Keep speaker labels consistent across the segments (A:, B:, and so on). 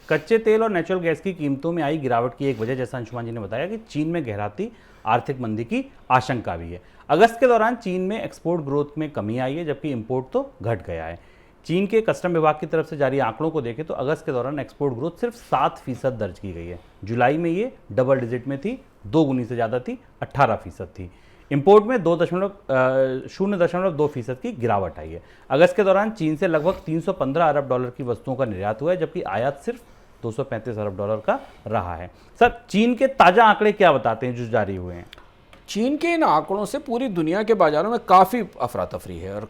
A: कच्चे तेल और नेचुरल गैस की कीमतों में आई गिरावट की एक वजह, जैसा अंशुमान जी ने बताया, कि चीन में गहराती आर्थिक मंदी की आशंका भी है। अगस्त के दौरान चीन में एक्सपोर्ट ग्रोथ में कमी आई है, जबकि इंपोर्ट तो घट गया है। चीन के कस्टम विभाग की तरफ से जारी आंकड़ों को देखें तो अगस्त के दौरान एक्सपोर्ट ग्रोथ सिर्फ 7% दर्ज की गई है। जुलाई में ये डबल डिजिट में थी, 2 गुनी से ज़्यादा थी, 18% थी। इंपोर्ट में 0.2% की गिरावट आई है। अगस्त के दौरान चीन से लगभग 315 अरब डॉलर की वस्तुओं का निर्यात हुआ है, जबकि आयात सिर्फ 235 अरब डॉलर का रहा है। सर, चीन के ताज़ा आंकड़े क्या बताते हैं जो जारी हुए हैं?
B: चीन के इन आंकड़ों से पूरी दुनिया के बाजारों में काफ़ी अफरा तफरी है और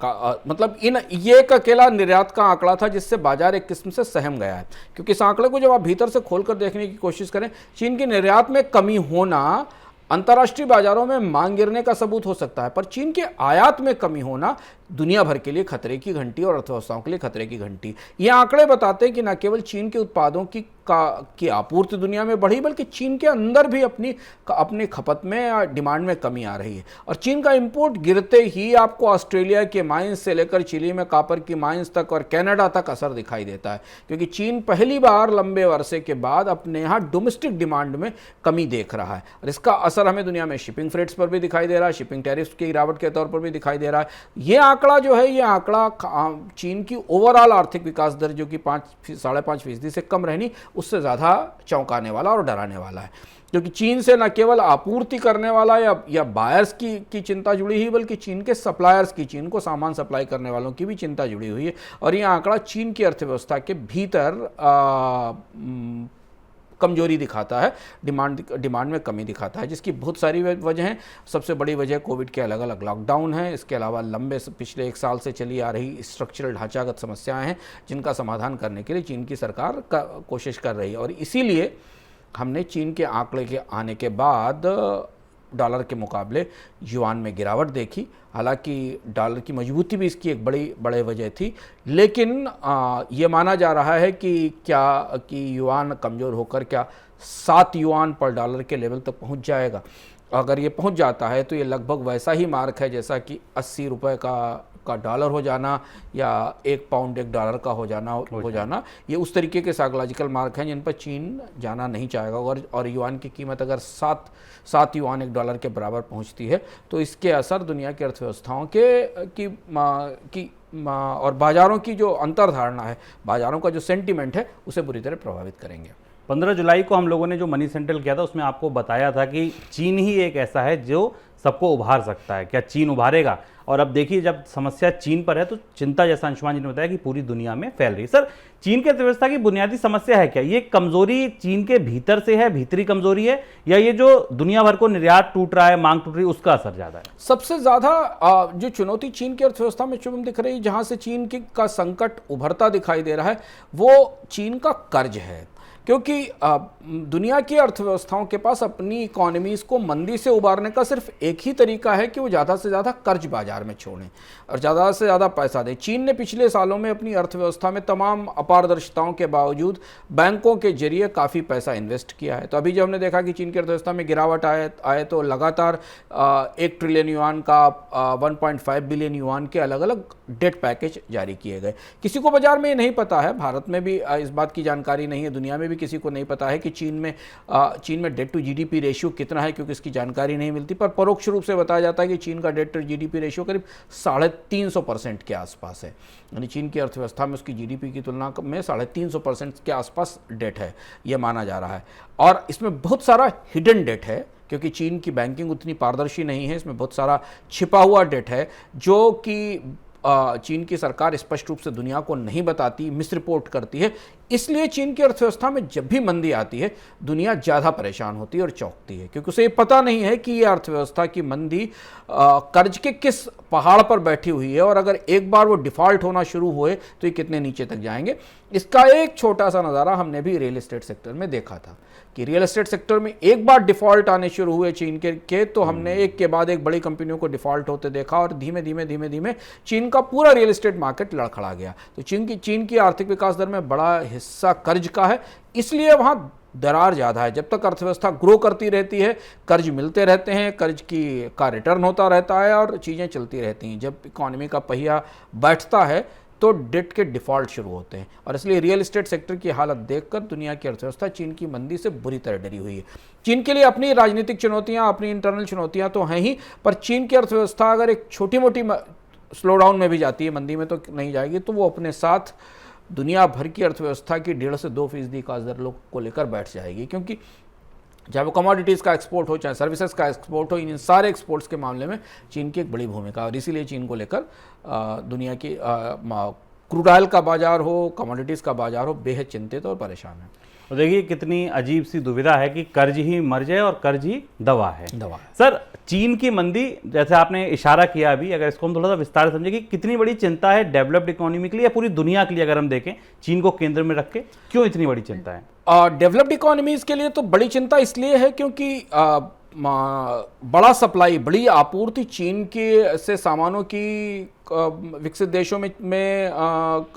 B: मतलब ये एक अकेला निर्यात का आंकड़ा था जिससे बाजार एक किस्म से सहम गया है, क्योंकि इस आंकड़े को जब आप भीतर से खोलकर देखने की कोशिश करें, चीन की निर्यात में कमी होना अंतर्राष्ट्रीय बाजारों में मांग गिरने का सबूत हो सकता है, पर चीन के आयात में कमी होना दुनिया भर के लिए खतरे की घंटी और अर्थव्यवस्थाओं के लिए खतरे की घंटी। ये आंकड़े बताते हैं कि न केवल चीन के उत्पादों की आपूर्ति दुनिया में बढ़ी, बल्कि चीन के अंदर भी अपनी खपत में डिमांड में कमी आ रही है। और चीन का इंपोर्ट गिरते ही आपको ऑस्ट्रेलिया के माइंस से लेकर चिली में कॉपर की माइंस तक और कनाडा तक असर दिखाई देता है, क्योंकि चीन पहली बार लंबे अरसे के बाद अपने यहाँ डोमेस्टिक डिमांड में कमी देख रहा है। और इसका असर हमें दुनिया में शिपिंग फ्रेट्स पर भी दिखाई दे रहा है, शिपिंग टैरिफ्स की गिरावट के तौर पर भी दिखाई दे रहा है। ये आंकड़ा जो है, ये आंकड़ा चीन की ओवरऑल आर्थिक विकास दर जो कि 5.5% से कम रहनी, उससे ज़्यादा चौंकाने वाला और डराने वाला है, क्योंकि चीन से न केवल आपूर्ति करने वाला या बायर्स की चिंता जुड़ी हुई, बल्कि चीन के सप्लायर्स की, चीन को सामान सप्लाई करने वालों की भी चिंता जुड़ी हुई है। और ये आंकड़ा चीन की अर्थव्यवस्था के भीतर कमजोरी दिखाता है, डिमांड में कमी दिखाता है, जिसकी बहुत सारी वजह हैं। सबसे बड़ी वजह कोविड के अलग अलग लॉकडाउन है। इसके अलावा पिछले 1 साल से चली आ रही स्ट्रक्चरल ढांचागत समस्याएं हैं, जिनका समाधान करने के लिए चीन की सरकार कोशिश कर रही है। और इसीलिए हमने चीन के आंकड़े के आने के बाद डॉलर के मुकाबले युआन में गिरावट देखी। हालांकि डॉलर की मजबूती भी इसकी एक बड़ी वजह थी, लेकिन ये माना जा रहा है कि युआन कमज़ोर होकर क्या 7 युआन पर डॉलर के लेवल तक पहुंच जाएगा। अगर ये पहुंच जाता है तो ये लगभग वैसा ही मार्क है जैसा कि 80 रुपये का डॉलर हो जाना या 1 पाउंड 1 डॉलर का हो जाना। ये उस तरीके के साइकोलॉजिकल मार्क हैं जिन पर चीन जाना नहीं चाहेगा। और युआन की कीमत अगर 7 युआन 1 डॉलर के बराबर पहुंचती है तो इसके असर दुनिया की अर्थव्यवस्थाओं की और बाज़ारों की जो अंतर्धारणा है, बाज़ारों का जो सेंटीमेंट है, उसे बुरी तरह प्रभावित करेंगे।
A: 15 जुलाई को हम लोगों ने जो मनी सेंट्रल किया था, उसमें आपको बताया था कि चीन ही एक ऐसा है जो सबको उभार सकता है। क्या चीन उभारेगा? और अब देखिए, जब समस्या चीन पर है तो चिंता, जैसा अंशुमान जी ने बताया, कि पूरी दुनिया में फैल रही है। सर, चीन की अर्थव्यवस्था की बुनियादी समस्या है क्या? ये कमजोरी चीन के भीतर से है, भीतरी कमजोरी है, या ये जो दुनिया भर को निर्यात टूट रहा है, मांग टूट रही है, उसका असर ज्यादा है?
B: सबसे ज्यादा जो चुनौती चीन की अर्थव्यवस्था में चुभन दिख रही है, जहां से चीन का संकट उभरता दिखाई दे रहा है, वो चीन का कर्ज है। क्योंकि दुनिया की अर्थव्यवस्थाओं के पास अपनी इकोनॉमीज़ को मंदी से उबारने का सिर्फ एक ही तरीका है कि वो ज़्यादा से ज़्यादा कर्ज बाजार में छोड़ें और ज़्यादा से ज़्यादा पैसा दें। चीन ने पिछले सालों में अपनी अर्थव्यवस्था में तमाम अपारदर्शिताओं के बावजूद बैंकों के जरिए काफ़ी पैसा इन्वेस्ट किया है। तो अभी जब हमने देखा कि चीन की अर्थव्यवस्था में गिरावट आए तो लगातार 1 ट्रिलियन युआन का 1.5 बिलियन युआन के अलग अलग डेट पैकेज जारी किए गए। किसी को बाजार में ये नहीं पता है, भारत में भी इस बात की जानकारी नहीं है, दुनिया में भी किसी को नहीं पता है कि चीन में डेट टू जीडीपी रेशियो कितना है, क्योंकि इसकी जानकारी नहीं मिलती। पर परोक्ष रूप से बताया जाता है कि चीन का डेट टू जीडीपी रेशियो करीब 350% के आसपास है। यानी चीन की अर्थव्यवस्था में उसकी जीडीपी की तुलना में 350% के आसपास डेट है, यह माना जा रहा है। और इसमें बहुत सारा हिडन डेट है, क्योंकि चीन की बैंकिंग उतनी पारदर्शी नहीं है। इसमें बहुत सारा छिपा हुआ डेट है जो कि चीन की सरकार स्पष्ट रूप से दुनिया को नहीं बताती, मिस रिपोर्ट करती है। इसलिए चीन की अर्थव्यवस्था में जब भी मंदी आती है, दुनिया ज़्यादा परेशान होती है और चौंकती है, क्योंकि उसे ये पता नहीं है कि ये अर्थव्यवस्था की मंदी कर्ज के किस पहाड़ पर बैठी हुई है, और अगर एक बार वो डिफ़ॉल्ट होना शुरू हुए तो ये कितने नीचे तक जाएंगे। इसका एक छोटा सा नज़ारा हमने भी रियल एस्टेट सेक्टर में देखा था कि रियल एस्टेट सेक्टर में एक बार डिफ़ॉल्ट आने शुरू हुए चीन के तो हमने एक के बाद एक बड़ी कंपनियों को डिफ़ॉल्ट होते देखा, और धीमे धीमे चीन का पूरा रियल एस्टेट मार्केट लड़खड़ा गया। तो चीन की आर्थिक विकास दर में बड़ा हिस्सा कर्ज का है, इसलिए वहाँ दरार ज़्यादा है। जब तक अर्थव्यवस्था ग्रो करती रहती है, कर्ज मिलते रहते हैं, कर्ज का रिटर्न होता रहता है और चीज़ें चलती रहती हैं। जब इकोनॉमी का पहिया बैठता है तो डेट के डिफॉल्ट शुरू होते हैं। और इसलिए रियल एस्टेट सेक्टर की हालत देखकर दुनिया की अर्थव्यवस्था चीन की मंदी से बुरी तरह डरी हुई है। चीन के लिए अपनी राजनीतिक चुनौतियां, अपनी इंटरनल चुनौतियां तो हैं ही, पर चीन की अर्थव्यवस्था अगर एक छोटी मोटी स्लो डाउन में भी जाती है, मंदी में तो नहीं जाएगी, तो वो अपने साथ दुनिया भर की अर्थव्यवस्था की 1.5 से 2% का दर को लेकर बैठ जाएगी। क्योंकि चाहे वो कमोडिटीज़ का एक्सपोर्ट हो, चाहे सर्विसेज का एक्सपोर्ट हो, इन सारे एक्सपोर्ट्स के मामले में चीन की एक बड़ी भूमिका, और इसीलिए चीन को लेकर दुनिया की क्रूड ऑयल का बाजार हो, कमोडिटीज़ का बाजार हो, बेहद चिंतित और परेशान है।
A: तो देखिए कितनी अजीब सी दुविधा है कि कर्ज ही मर्ज है और कर्ज ही दवा है। सर, चीन की मंदी, जैसे आपने इशारा किया अभी, अगर इसको हम थोड़ा सा विस्तार समझे कि कितनी बड़ी चिंता है डेवलप्ड इकोनॉमी के लिए या पूरी दुनिया के लिए, अगर हम देखें चीन को केंद्र में रख के, क्यों इतनी बड़ी चिंता है?
B: डेवलप्ड इकोनॉमीज के लिए तो बड़ी चिंता इसलिए है क्योंकि बड़ा सप्लाई, बड़ी आपूर्ति चीन के से सामानों की विकसित देशों में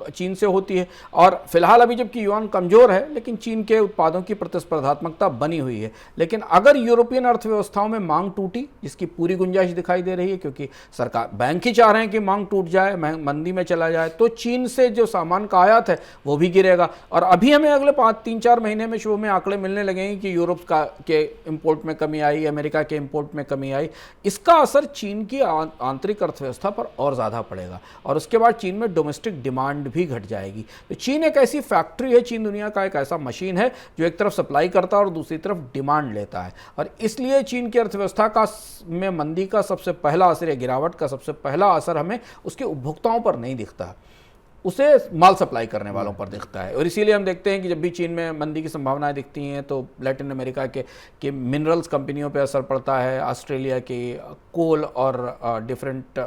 B: चीन से होती है। और फिलहाल अभी जबकि युआन कमज़ोर है, लेकिन चीन के उत्पादों की प्रतिस्पर्धात्मकता बनी हुई है। लेकिन अगर यूरोपियन अर्थव्यवस्थाओं में मांग टूटी, जिसकी पूरी गुंजाइश दिखाई दे रही है क्योंकि सरकार, बैंक ही चाह रहे हैं कि मांग टूट जाए, मंदी में चला जाए, तो चीन से जो सामान का आयात है वो भी गिरेगा। और अभी हमें अगले 3-4 महीने में शुरू में आंकड़े मिलने लगेंगे कि यूरोप के इम्पोर्ट में कमी आई, अमेरिका के इम्पोर्ट में कमी आई। इसका असर चीन की आंतरिक अर्थव्यवस्था पर और ज़्यादा पड़ेगा, और उसके बाद चीन में डोमेस्टिक डिमांड भी घट जाएगी। तो चीन एक ऐसी फैक्ट्री है, चीन दुनिया का एक ऐसा मशीन है जो एक तरफ सप्लाई करता है और दूसरी तरफ डिमांड लेता है। और इसलिए चीन की अर्थव्यवस्था में मंदी का सबसे पहला असर या गिरावट का सबसे पहला असर हमें उसके उपभोक्ताओं पर नहीं दिखता, उसे माल सप्लाई करने वालों पर दिखता है। और इसीलिए हम देखते हैं कि जब भी चीन में मंदी की संभावनाएं दिखती हैं तो लैटिन अमेरिका के मिनरल्स कंपनियों पर असर पड़ता है, ऑस्ट्रेलिया के कोल और डिफरेंट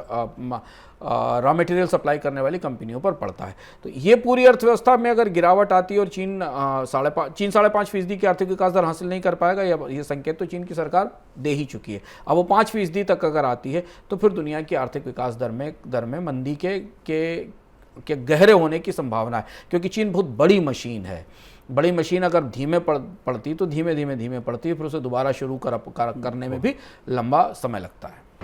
B: रॉ मटेरियल सप्लाई करने वाली कंपनियों पर पड़ता है। तो ये पूरी अर्थव्यवस्था में अगर गिरावट आती है और चीन 5.5% की आर्थिक विकास दर हासिल नहीं कर पाएगा, ये संकेत तो चीन की सरकार दे ही चुकी है। अब वो 5% तक अगर आती है तो फिर दुनिया की आर्थिक विकास दर में मंदी के गहरे होने की संभावना है। क्योंकि चीन बहुत बड़ी मशीन है, बड़ी मशीन अगर धीमे पड़ती तो धीमे धीमे पड़ती है, फिर उसे दोबारा शुरू करने में भी लंबा समय लगता है।